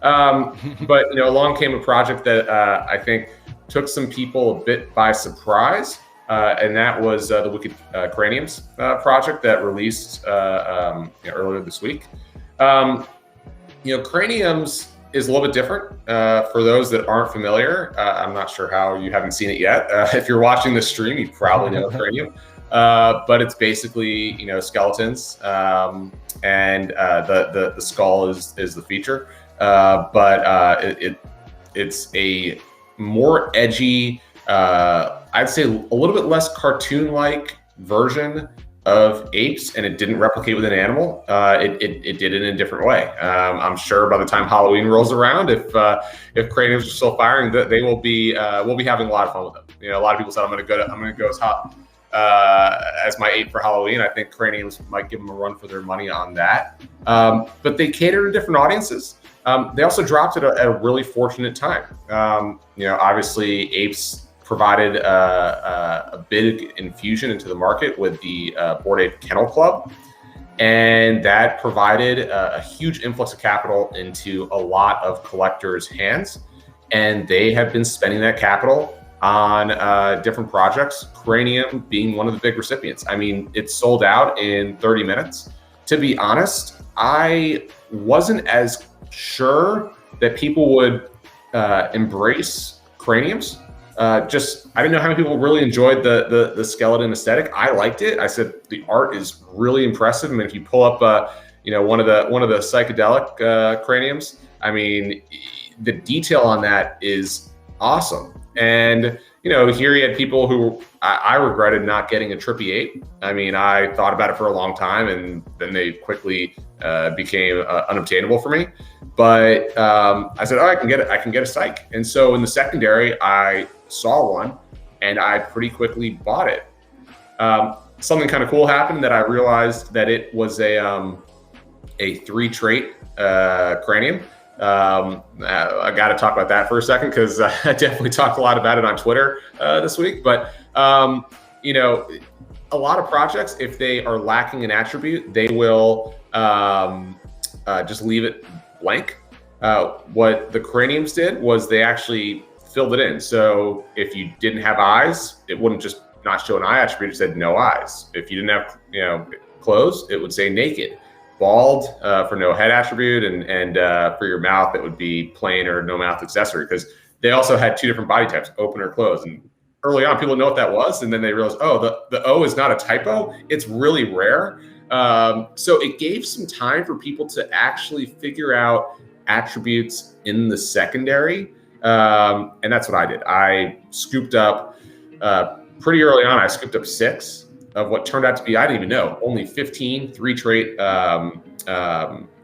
But along came a project that I think took some people a bit by surprise, and that was the Wicked Craniums project that released earlier this week. Craniums is a little bit different for those that aren't familiar. I'm not sure how you haven't seen it yet. If you're watching this stream, you probably know Cranium. But it's basically skeletons, and the skull is the feature. But it's a more edgy, I'd say a little bit less cartoon-like version of apes, and it didn't replicate with an animal. It did it in a different way. I'm sure by the time Halloween rolls around, if Craniums are still firing, they will be we'll be having a lot of fun with them. A lot of people said I'm going to go as hot as my ape for Halloween. I think Craniums might give them a run for their money on that. But they cater to different audiences. They also dropped it at a really fortunate time. Obviously apes provided a big infusion into the market with the Bored Ape Kennel Club. And that provided a huge influx of capital into a lot of collectors' hands. And they have been spending that capital on different projects, Cranium being one of the big recipients. I mean, it sold out in 30 minutes. To be honest, I wasn't as sure that people would embrace Craniums. I didn't know how many people really enjoyed the skeleton aesthetic. I liked it. I said the art is really impressive. I mean, if you pull up one of the psychedelic Craniums, I mean, the detail on that is awesome. And here you had people who I regretted not getting a trippy ape. I mean, I thought about it for a long time, and then they quickly became unobtainable for me. But I said, I can get it. I can get a psych. And so in the secondary, I saw one, and I pretty quickly bought it. Something kind of cool happened that I realized that it was a 3-trait cranium. I got to talk about that for a second, because I definitely talked a lot about it on Twitter this week. But a lot of projects, if they are lacking an attribute, they will just leave it blank. What the Craniums did was they actually filled it in. So if you didn't have eyes, it wouldn't just not show an eye attribute. It said no eyes. If you didn't have clothes, it would say naked. Bald for no head attribute, and for your mouth, it would be plain or no mouth accessory, because they also had 2 different body types, open or closed. And early on, people didn't know what that was, and then they realized, the O is not a typo. It's really rare. So it gave some time for people to actually figure out attributes in the secondary, and that's what I did. I scooped up pretty early on. I scooped up 6 of what turned out to be, I didn't even know, only 15 3-trait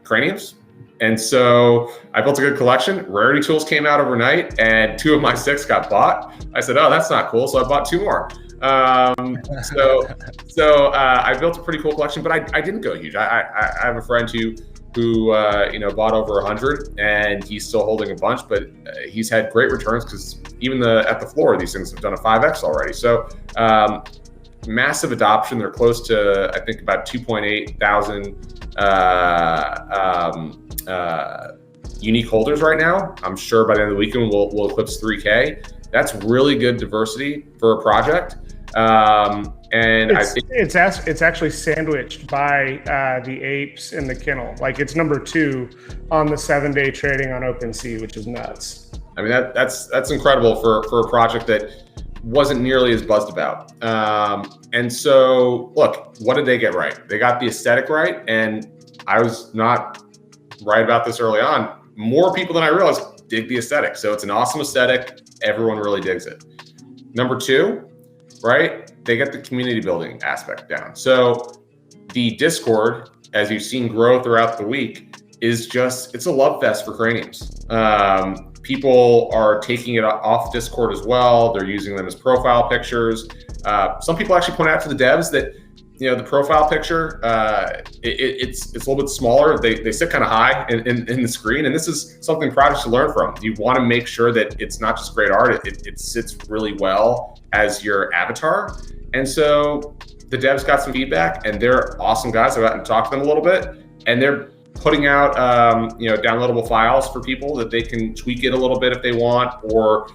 Craniums. And so I built a good collection. Rarity tools came out overnight, and 2 of my 6 got bought. I said, that's not cool. So I bought 2 more. So I built a pretty cool collection, but I didn't go huge. I have a friend who bought over 100, and he's still holding a bunch, but he's had great returns, because even at the floor, these things have done a 5X already. So massive adoption. They're close to, I think, about 2.8 thousand unique holders right now. I'm sure by the end of the weekend we'll eclipse 3K. That's really good diversity for a project. And it's actually sandwiched by the apes in the kennel. Like, it's number 2 on the 7-day trading on OpenSea, which is nuts. I mean, that's incredible for a project that wasn't nearly as buzzed about. And so, look, what did they get right? They got the aesthetic right, and I was not right about this early on. More people than I realized dig the aesthetic. So it's an awesome aesthetic. Everyone really digs it. Number 2, right? They get the community building aspect down. So the Discord, as you've seen grow throughout the week, it's a love fest for Craniums. People are taking it off Discord as well. They're using them as profile pictures. Some people actually point out to the devs that the profile picture, it's a little bit smaller. They sit kind of high in the screen, and this is something projects to learn from. You want to make sure that it's not just great art, it sits really well as your avatar. And so the devs got some feedback, and they're awesome guys. I went and talked to them a little bit, and they're putting out downloadable files for people that they can tweak it a little bit if they want, or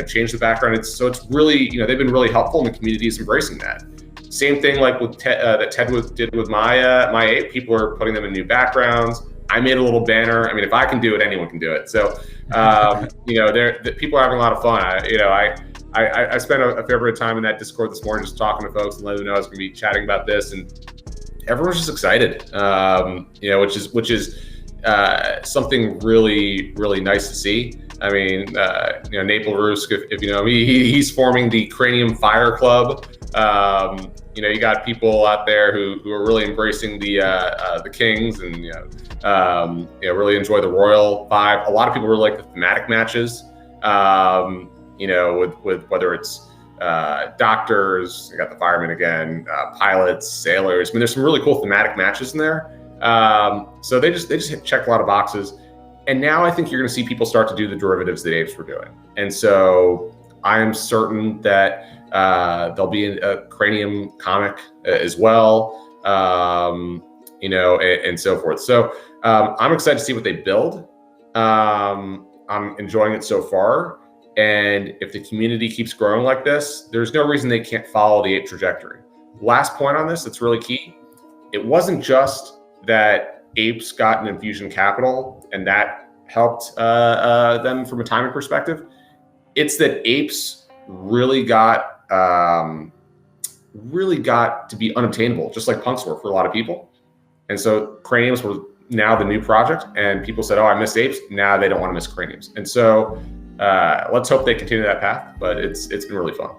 change the background. It's really, they've been really helpful, and the community is embracing that. Same thing like with that Ted did with my ape. People are putting them in new backgrounds. I made a little banner. I mean, if I can do it, anyone can do it. So people are having a lot of fun. I spent a fair bit of time in that Discord this morning just talking to folks and letting them know I was going to be chatting about this, and everyone's just excited, which is something really, really nice to see. I mean, Nate Rusk, if you know him, he's forming the Cranium Fire Club. You got people out there who are really embracing the Kings, and really enjoy the Royal vibe. A lot of people really like the thematic matches. With whether it's doctors, you got the firemen again, pilots, sailors. I mean, there's some really cool thematic matches in there. So they just check a lot of boxes. And now I think you're going to see people start to do the derivatives that apes were doing. And so I am certain that there'll be a Cranium comic as well, and so forth. So I'm excited to see what they build. I'm enjoying it so far. And if the community keeps growing like this, there's no reason they can't follow the ape trajectory. Last point on this that's really key. It wasn't just that apes got an infusion capital and that helped them from a timing perspective. It's that apes really got to be unobtainable, just like punks were for a lot of people. And so Craniums were now the new project, and people said, oh, I missed apes. Now they don't want to miss Craniums. And so let's hope they continue that path, but it's been really fun.